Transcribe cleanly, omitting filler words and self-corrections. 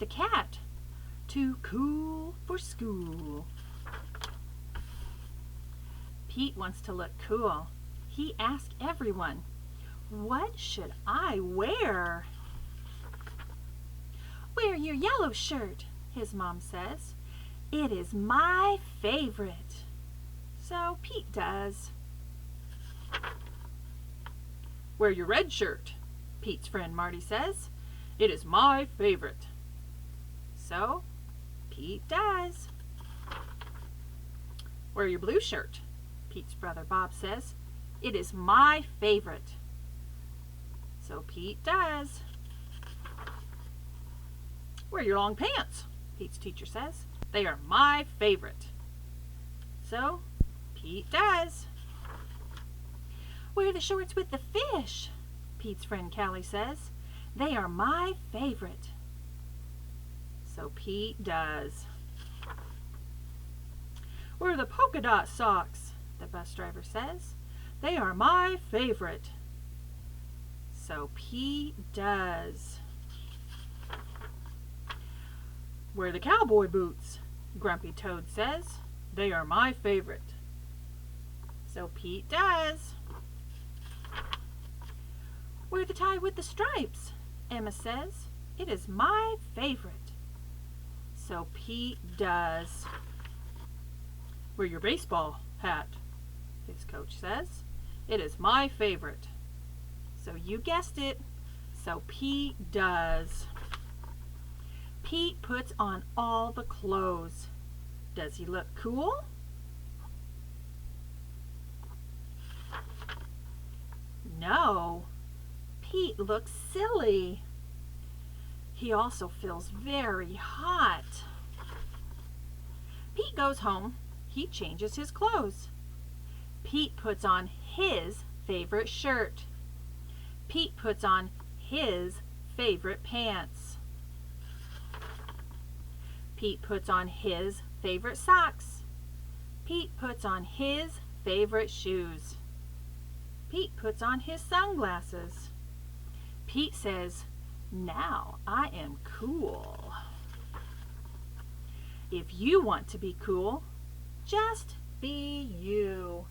the cat. Too cool for school. Pete wants to look cool. He asked everyone, "What should I wear?" "Wear your yellow shirt," his mom says. "It is my favorite." So Pete does. "Wear your red shirt," Pete's friend Marty says. "It is my favorite." So Pete does. "Wear your blue shirt," Pete's brother Bob says. "It is my favorite." So Pete does. "Wear your long pants," Pete's teacher says. "They are my favorite." So Pete does. "Wear the shorts with the fish," Pete's friend Callie says. "They are my favorite." So Pete does. "Wear the polka dot socks," the bus driver says. "They are my favorite." So Pete does. "Wear the cowboy boots," Grumpy Toad says. "They are my favorite." So Pete does. "Wear the tie with the stripes," Emma says. "It is my favorite." So Pete does. "Wear your baseball hat," his coach says. "It is my favorite." So you guessed it. So Pete does. Pete puts on all the clothes. Does he look cool? No. Pete looks silly. He also feels very hot. Pete goes home. He changes his clothes. Pete puts on his favorite shirt. Pete puts on his favorite pants. Pete puts on his favorite socks. Pete puts on his favorite shoes. Pete puts on his sunglasses. Pete says, "Now I am cool." If you want to be cool, just be you.